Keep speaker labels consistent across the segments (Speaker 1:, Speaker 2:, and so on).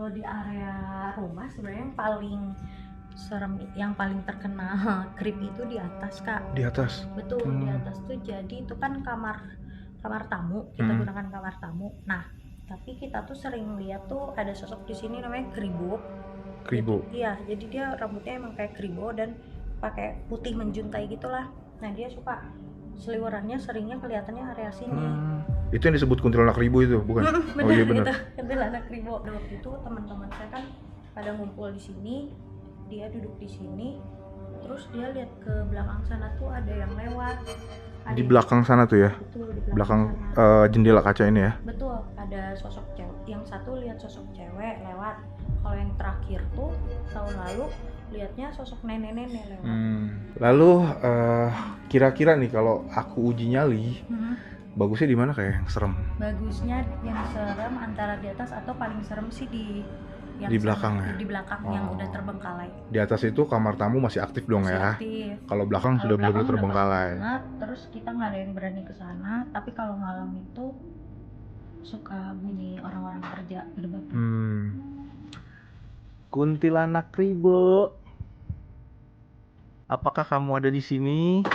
Speaker 1: Kalau di area rumah sebenarnya yang paling serem, yang paling terkenal creepy itu di atas, Kak.
Speaker 2: Di atas.
Speaker 1: Betul, di atas tuh jadi itu kan kamar kamar tamu, kita gunakan kamar tamu. Nah, tapi kita tuh sering lihat tuh ada sosok di sini namanya Kribo. Jadi
Speaker 2: Kribo.
Speaker 1: iya, jadi dia rambutnya emang kayak Kribo dan pakai putih menjuntai gitulah. Nah, dia suka seliwerannya seringnya kelihatannya area sini.
Speaker 2: Itu yang disebut kuntilanak ribu itu, bukan? Oh
Speaker 1: Bener
Speaker 2: iya bener.
Speaker 1: itu kuntilanak Kribo. Waktu itu teman-teman saya kan pada ngumpul di sini, dia duduk di sini, terus dia lihat ke belakang sana tuh ada yang lewat.
Speaker 2: Di belakang sana tuh ya.
Speaker 1: Betul, di
Speaker 2: Belakang
Speaker 1: sana.
Speaker 2: jendela kaca ini ya.
Speaker 1: Betul, ada sosok cewek. Yang satu lihat sosok cewek lewat. Kalau yang terakhir tuh tahun lalu lihatnya sosok nenek-nenek lewat.
Speaker 2: Lalu kira-kira nih kalau aku uji nyali, bagusnya di mana kayak yang serem?
Speaker 1: Bagusnya yang serem antara di atas atau paling serem sih di yang
Speaker 2: Di belakang ya?
Speaker 1: di belakang yang udah terbengkalai.
Speaker 2: Di atas itu kamar tamu masih aktif dong
Speaker 1: Masih
Speaker 2: ya.
Speaker 1: aktif.
Speaker 2: Kalau belakang sudah benar-benar terbengkalai.
Speaker 1: Banget, terus kita nggak ada yang berani ke sana. Tapi kalau malam itu suka bunyi orang-orang kerja gerbang.
Speaker 2: Kuntilanak Ribo, apakah kamu ada di sini?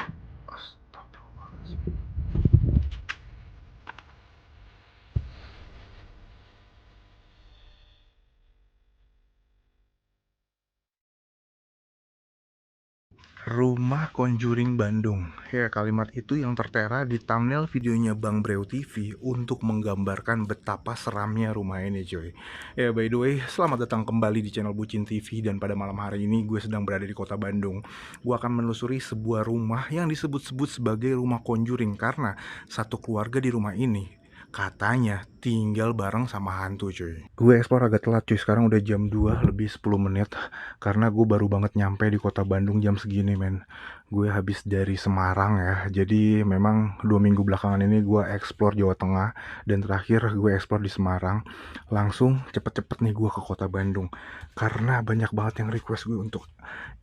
Speaker 2: Rumah Conjuring Bandung. Ya, kalimat itu yang tertera di thumbnail videonya Bang Breu TV untuk menggambarkan betapa seramnya rumah ini, coy. Ya, by the way, selamat datang kembali di channel Bucin TV, dan pada malam hari ini gue sedang berada di kota Bandung. Gue akan menelusuri sebuah rumah yang disebut-sebut sebagai rumah Conjuring karena satu keluarga di rumah ini katanya tinggal bareng sama hantu, cuy. Gue explore agak telat, cuy. Sekarang udah jam 2 lebih 10 menit karena gue baru banget nyampe di kota Bandung jam segini, men. Gue habis dari Semarang ya. Jadi memang 2 minggu belakangan ini gue explore Jawa Tengah, dan terakhir gue explore di Semarang. Langsung cepet-cepet nih gue ke kota Bandung karena banyak banget yang request gue untuk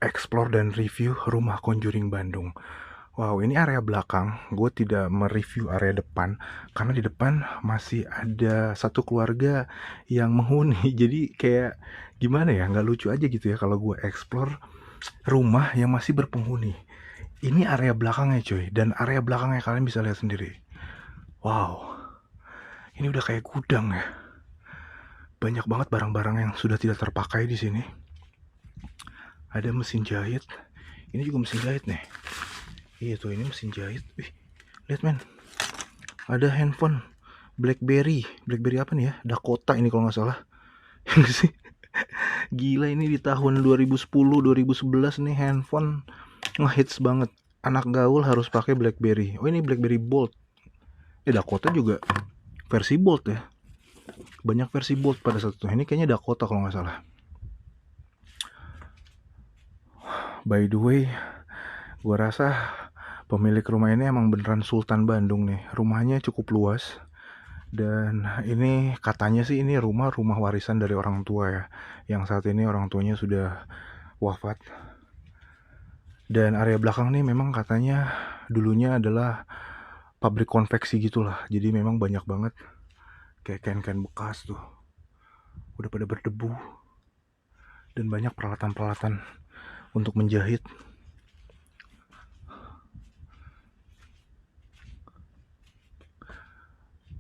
Speaker 2: explore dan review rumah Conjuring Bandung. Wow, ini area belakang. Gue tidak mereview area depan karena di depan masih ada satu keluarga yang menghuni. Jadi kayak gimana ya, nggak lucu aja gitu ya kalau gue explore rumah yang masih berpenghuni. Ini area belakangnya, coy, dan area belakangnya kalian bisa lihat sendiri. Wow, ini udah kayak gudang ya. Banyak banget barang-barang yang sudah tidak terpakai di sini. Ada mesin jahit. Ini juga mesin jahit nih. Iya tuh, ini mesin jahit. Wih, lihat, men. Ada handphone BlackBerry apa nih ya? Dakota ini kalau nggak salah. Gila, ini di tahun 2010 2011 nih handphone ngehits banget. Anak gaul harus pakai BlackBerry. Oh, ini BlackBerry Bold. Dakota juga versi Bold ya. Banyak versi Bold pada saat itu. Ini kayaknya Dakota kalau nggak salah. By the way, gua rasa pemilik rumah ini emang beneran Sultan Bandung nih. Rumahnya cukup luas. Dan ini katanya sih ini rumah warisan dari orang tua ya. Yang saat ini orang tuanya sudah wafat. Dan area belakang nih memang katanya dulunya adalah pabrik konveksi gitulah. Jadi memang banyak banget kayak kain-kain bekas tuh. Udah pada berdebu. Dan banyak peralatan-peralatan untuk menjahit.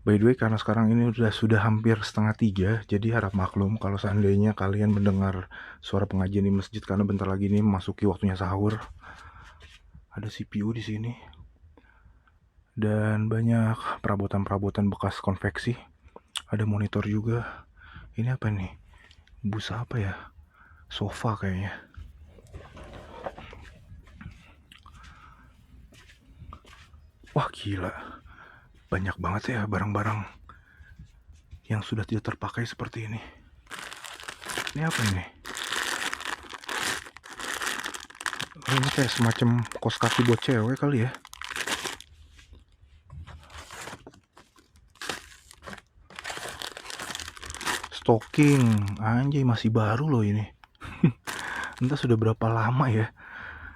Speaker 2: By the way, karena sekarang ini sudah hampir 2:30, jadi harap maklum kalau seandainya kalian mendengar suara pengajian di masjid karena bentar lagi ini memasuki waktunya sahur. Ada CPU di sini. Dan banyak perabotan-perabotan bekas konveksi. Ada monitor juga. Ini apa nih? Busa apa ya? Sofa kayaknya. Wah, gila. Banyak banget ya barang-barang yang sudah tidak terpakai seperti ini. Ini apa ini? Oh, ini kayak semacam kos kaki buat cewek kali ya. Stocking, anjay, masih baru loh ini. Entah sudah berapa lama ya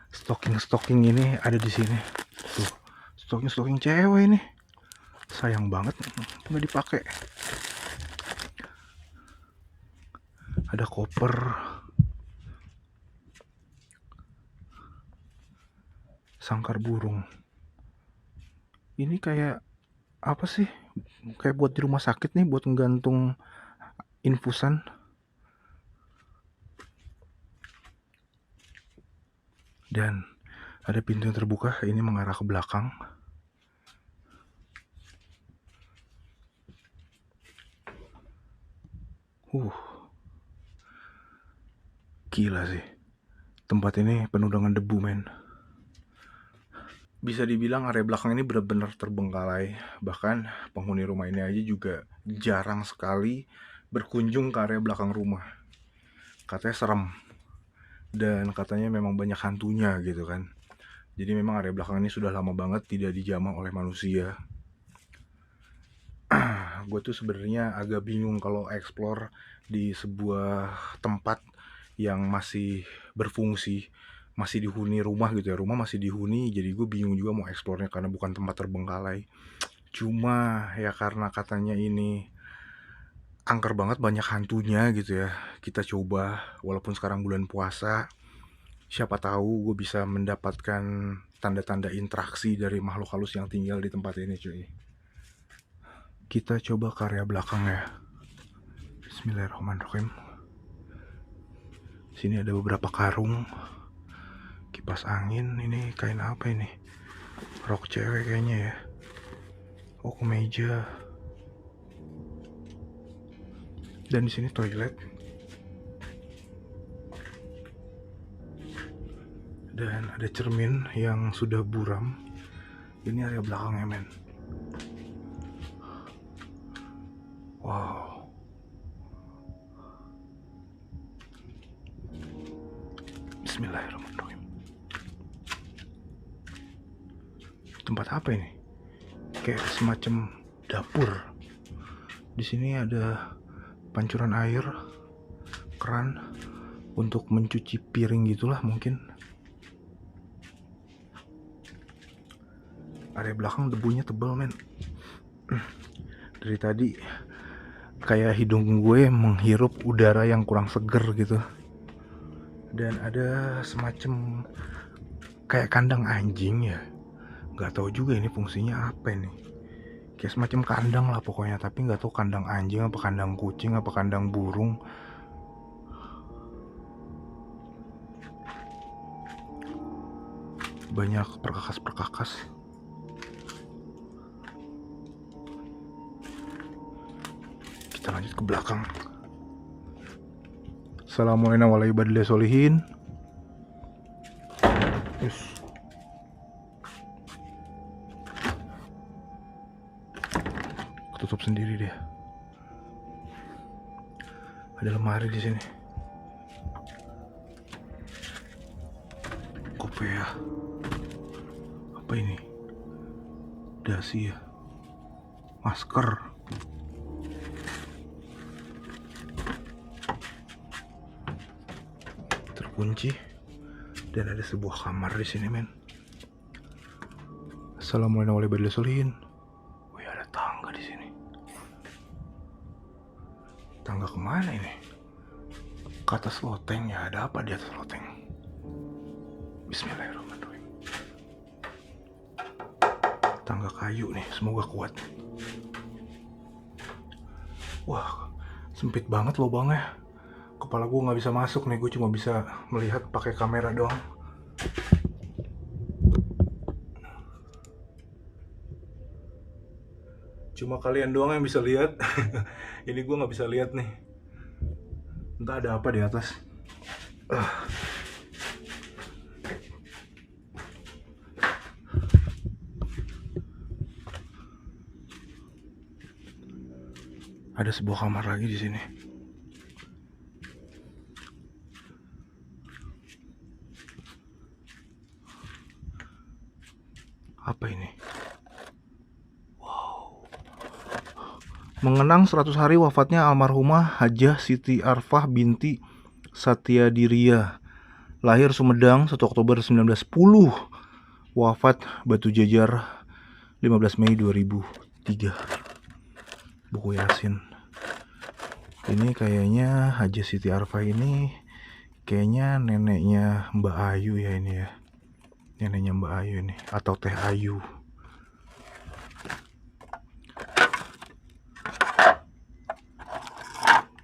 Speaker 2: stocking ini ada di sini. Tuh, stocking cewek ini. Sayang banget nggak dipakai. Ada koper. Sangkar burung. Ini kayak apa sih? Kayak buat di rumah sakit nih, buat nggantung infusan. Dan ada pintu yang terbuka, ini mengarah ke belakang. Gila sih. Tempat ini penuh dengan debu, men. Bisa dibilang area belakang ini benar-benar terbengkalai. Bahkan penghuni rumah ini aja juga jarang sekali berkunjung ke area belakang rumah. Katanya serem. Dan katanya memang banyak hantunya gitu kan. Jadi memang area belakang ini sudah lama banget tidak dijamah oleh manusia. Gue tuh sebenarnya agak bingung kalau explore di sebuah tempat yang masih berfungsi, masih dihuni rumah gitu ya. Rumah masih dihuni, jadi gue bingung juga mau eksplornya karena bukan tempat terbengkalai. Cuma ya karena katanya ini angker banget, banyak hantunya gitu ya. Kita coba, walaupun sekarang bulan puasa, siapa tahu gue bisa mendapatkan tanda-tanda interaksi dari makhluk halus yang tinggal di tempat ini, cuy. Kita coba ke area belakang ya. Bismillahirrahmanirrahim. Sini ada beberapa karung, kipas angin. Ini kain apa ini? Rok cewek kayaknya ya. Oh, kemeja. Dan di sini toilet. Dan ada cermin yang sudah buram. Ini area belakangnya, men. Wow. Bismillahirrahmanirrahim. Tempat apa ini? Kayak semacam dapur. Di sini ada pancuran air, keran untuk mencuci piring gitulah mungkin. Area belakang debunya tebal, men. Dari tadi kayak hidung gue menghirup udara yang kurang seger gitu. Dan ada semacam kayak kandang anjing ya. Gak tahu juga ini fungsinya apa ini. Kayak semacam kandang lah pokoknya, tapi gak tahu kandang anjing apa kandang kucing apa kandang burung. Banyak perkakas-perkakas. Kita lanjut ke belakang. Assalamualaikum warahmatullahi wabarakatuh. Yes. Tutup sendiri dia. Ada lemari di sini. Kopea. Apa ini? Dasi ya. Masker. Terkunci. Dan ada sebuah kamar di sini, men. Assalamualaikum warahmatullahi wabarakatuh. Wih, ada tangga di sini. Tangga kemana ini? Ke atas loteng ya. Ada apa di atas loteng? Bismillahirrahmanirrahim. Tangga kayu nih, semoga kuat. Wah, sempit banget lubangnya. Kepala gue nggak bisa masuk nih, gue cuma bisa melihat pakai kamera doang. Cuma kalian doang yang bisa lihat. Ini gue nggak bisa lihat nih. Entah ada apa di atas. Ada sebuah kamar lagi di sini. Apa ini? Wow. Mengenang 100 hari wafatnya almarhumah Hajah Siti Arfah binti Satyadiria. Lahir Sumedang 1 Oktober 1910. Wafat Batu Jajar 15 Mei 2003. Buku Yasin. Ini kayaknya Haja Siti Arfa ini kayaknya neneknya Mbak Ayu ya ini ya. Neneknya Mbak Ayu ini atau Teh Ayu.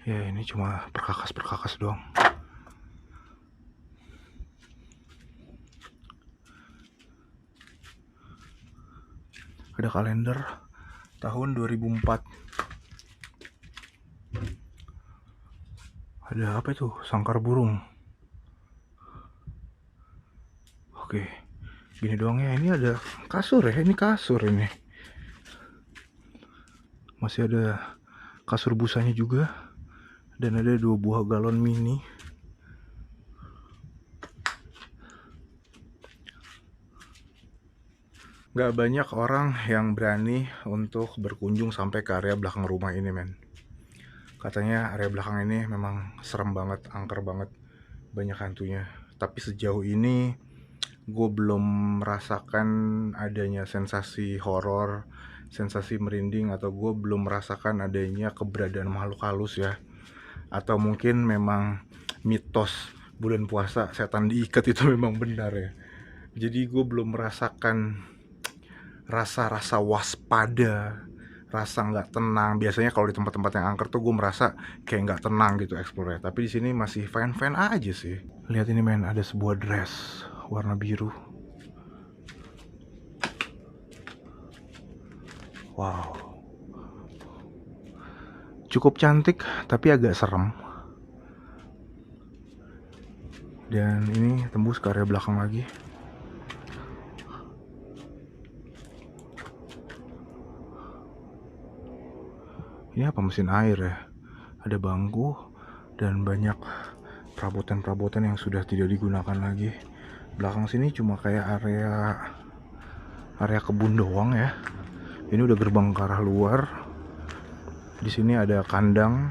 Speaker 2: Ya ini cuma perkakas-perkakas doang. Ada kalender tahun 2004. Ada apa itu? Sangkar burung. Oke, gini doang ya. Ini ada kasur ya. Ini kasur ini. Masih ada kasur busanya juga. Dan ada 2 buah galon mini. Gak banyak orang yang berani untuk berkunjung sampai ke area belakang rumah ini, men. Katanya area belakang ini memang serem banget, angker banget, banyak hantunya. Tapi sejauh ini gue belum merasakan adanya sensasi horor, sensasi merinding, atau gue belum merasakan adanya keberadaan makhluk halus ya. Atau mungkin memang mitos bulan puasa setan diikat itu memang benar ya. Jadi gue belum merasakan rasa-rasa waspada, rasa nggak tenang. Biasanya kalau di tempat-tempat yang angker tuh gue merasa kayak nggak tenang gitu explore. Tapi di sini masih fine-fine aja sih. Lihat ini men, ada sebuah dress warna biru. Wow, cukup cantik tapi agak serem. Dan ini tembus ke area belakang lagi. Ini apa, mesin air ya? Ada bangku dan banyak perabotan-perabotan yang sudah tidak digunakan lagi. Belakang sini cuma kayak area kebun doang ya. Ini udah gerbang ke arah luar. Di sini ada kandang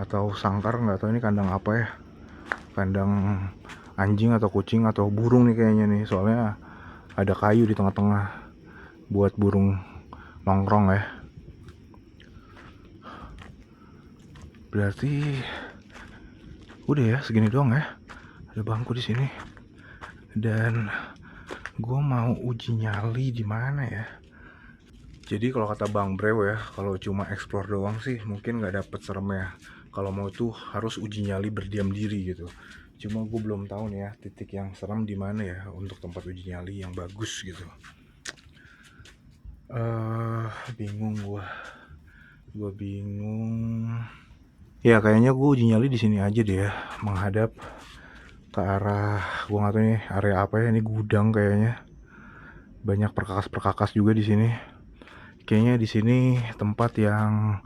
Speaker 2: atau sangkar, nggak tahu ini kandang apa ya. Kandang anjing atau kucing atau burung nih kayaknya nih. Soalnya ada kayu di tengah-tengah buat burung nongkrong ya. Berarti udah ya, segini doang ya. Ada bangku di sini. Dan gue mau uji nyali di mana ya. Jadi kalau kata Bang Brew ya, kalau cuma explore doang sih mungkin nggak dapet seremnya. Kalau mau tuh harus uji nyali berdiam diri gitu. Cuma gue belum tahu nih ya titik yang serem di mana ya untuk tempat uji nyali yang bagus gitu. Bingung gue bingung. Ya kayaknya gue uji nyali di sini aja deh ya, menghadap ke arah, gue nggak tahu nih area apa ya, ini gudang kayaknya. Banyak perkakas-perkakas juga di sini. Kayaknya di sini tempat yang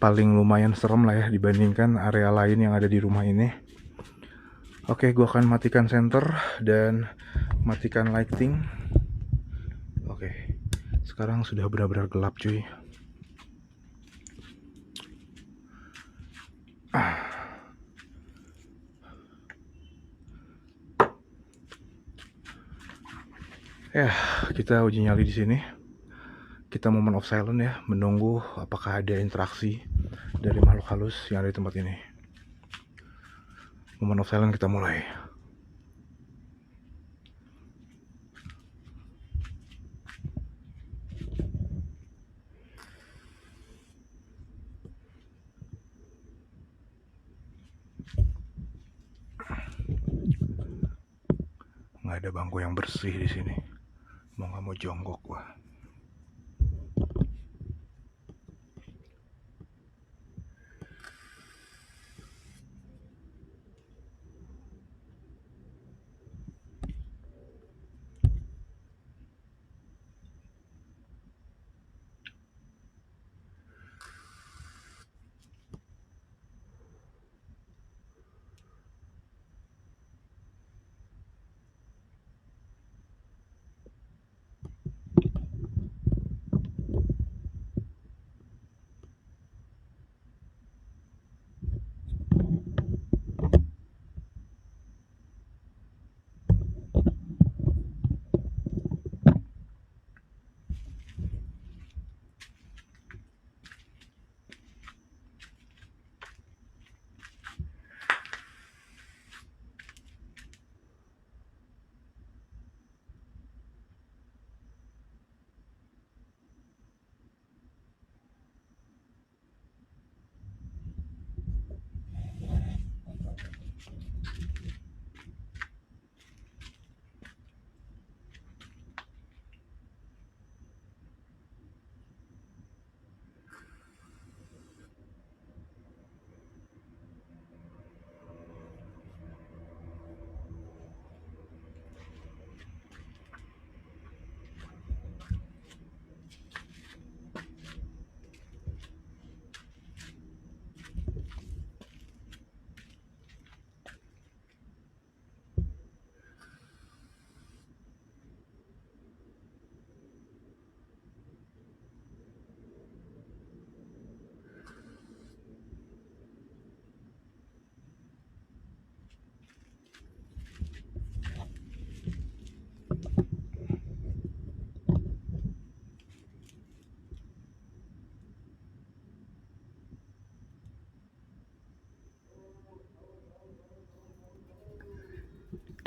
Speaker 2: paling lumayan serem lah ya dibandingkan area lain yang ada di rumah ini. Oke, gue akan matikan center dan matikan lighting. Oke, sekarang sudah benar-benar gelap cuy. Ya, kita uji nyali di sini. Kita moment of silence ya, menunggu apakah ada interaksi dari makhluk halus yang ada di tempat ini. Moment of silence, kita mulai. Nggak ada bangku yang bersih di sini. Mau nggak mau jongkok gua.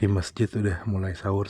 Speaker 2: Di masjid udah mulai sahur.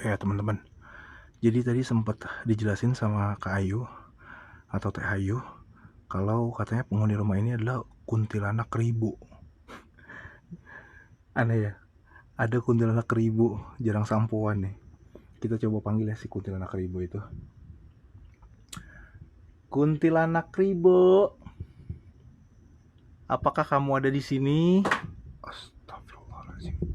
Speaker 2: Oh ya teman-teman, jadi tadi sempat dijelasin sama Kak Ayu atau Teh Ayu kalau katanya penghuni rumah ini adalah kuntilanak keribu. Aneh ya, ada kuntilanak keribu, jarang sampoan nih. Kita coba panggil ya si kuntilanak keribu itu. Kuntilanak keribu, apakah kamu ada di sini? Astagfirullahaladzim.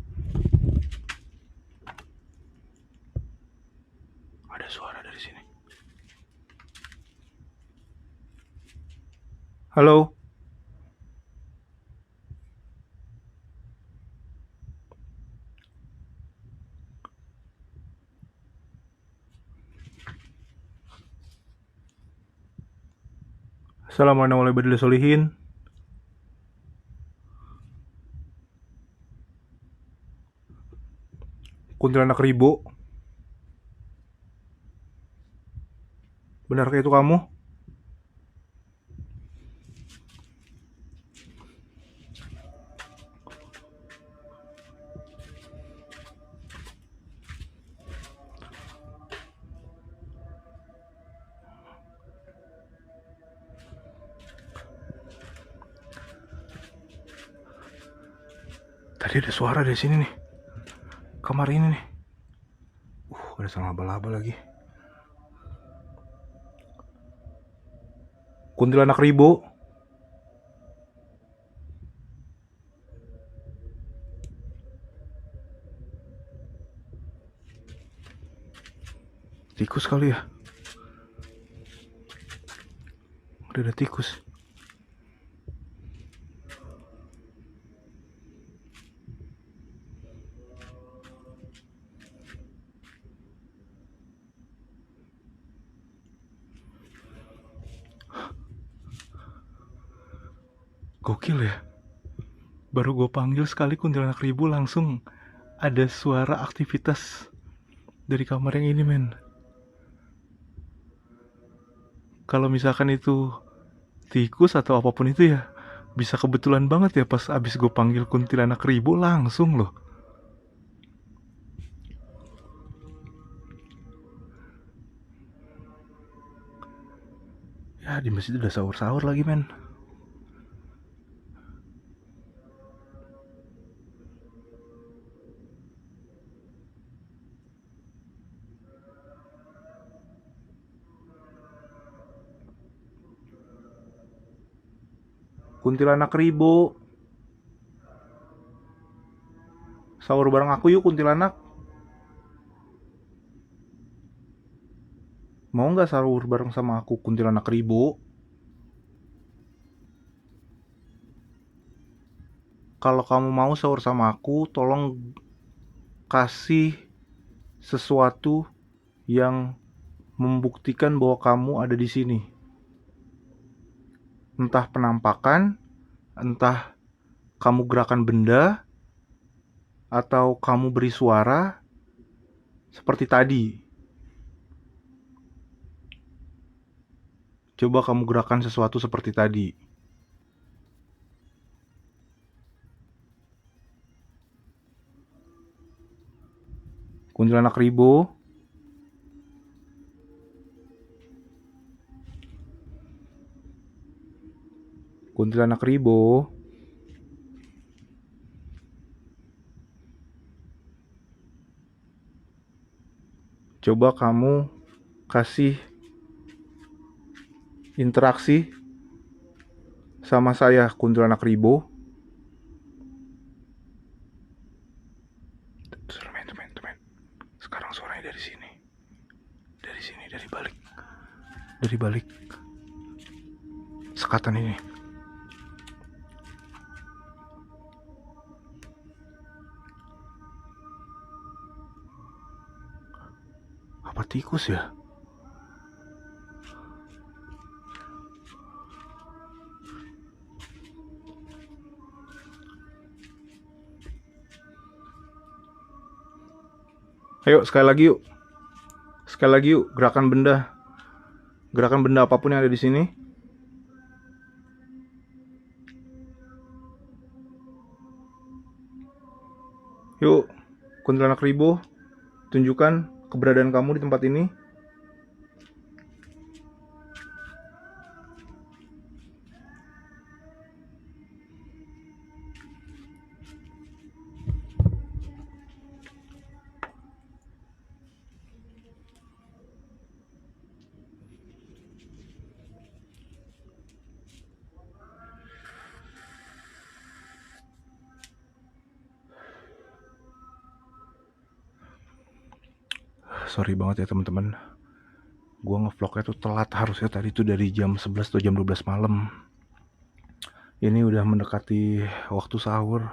Speaker 2: Ada suara dari sini. Halo? Assalamualaikum warahmatullahi wabarakatuh. Kuntilanak keribu, benarkah itu kamu? Tadi ada suara dari sini nih, kamar ini nih. Ada sarang laba-laba lagi. Kuntilanak keribu. Tikus kali ya? Udah ada tikus. Gokil ya. Baru gue panggil sekali kuntilanak keribu langsung ada suara aktivitas dari kamar yang ini, men. Kalau misalkan itu tikus atau apapun itu ya, bisa kebetulan banget ya pas abis gue panggil kuntilanak keribu langsung loh. Ya di masjid udah sahur-sahur lagi, men. Kuntilanak keribu, sahur bareng aku yuk kuntilanak. Mau gak sahur bareng sama aku kuntilanak keribu? Kalau kamu mau sahur sama aku, tolong kasih sesuatu yang membuktikan bahwa kamu ada di sini. Entah penampakan, entah kamu gerakan benda, atau kamu beri suara seperti tadi. Coba kamu gerakan sesuatu seperti tadi. Kuntilanak keribu. Kuntilanak keribu. Coba kamu kasih interaksi sama saya kuntilanak Ribo. Temen. Sekarang suaranya dari sini. Dari balik sekatan ini. Apa tikus ya? Ayo sekali lagi yuk. Gerakan benda apapun yang ada di sini. Yuk, kuntilanak Ribo, tunjukkan keberadaan kamu di tempat ini. Sorry banget ya teman-teman. Gua ngevlognya tuh telat, harusnya tadi tuh dari jam 11 atau jam 12 malam. Ini udah mendekati waktu sahur.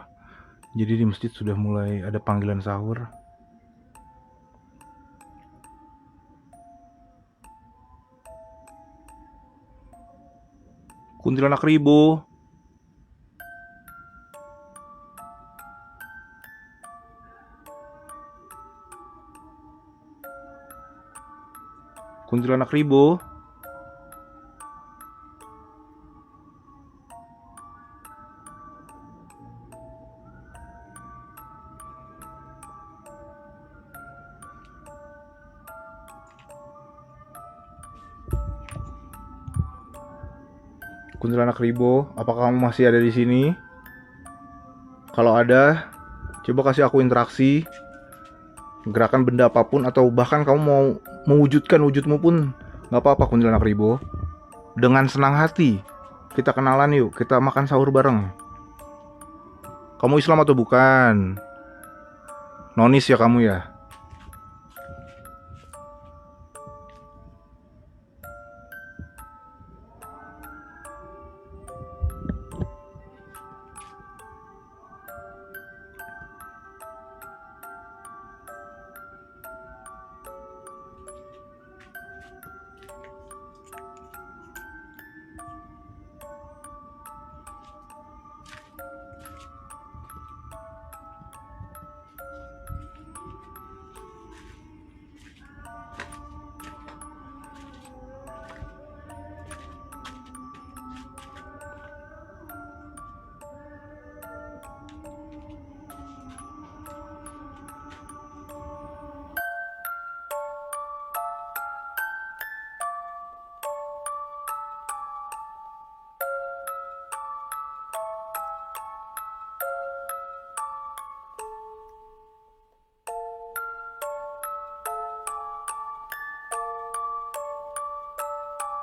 Speaker 2: Jadi di masjid sudah mulai ada panggilan sahur. Kuntilanak Ribo. Kuntilanak Ribo. Kuntilanak Ribo, apakah kamu masih ada di sini? Kalau ada, coba kasih aku interaksi. Gerakan benda apapun atau bahkan kamu mau mewujudkan wujudmu pun nggak apa-apa kuntilanak Ribo. Dengan senang hati kita kenalan yuk, kita makan sahur bareng. Kamu Islam atau bukan? Nonis ya kamu ya?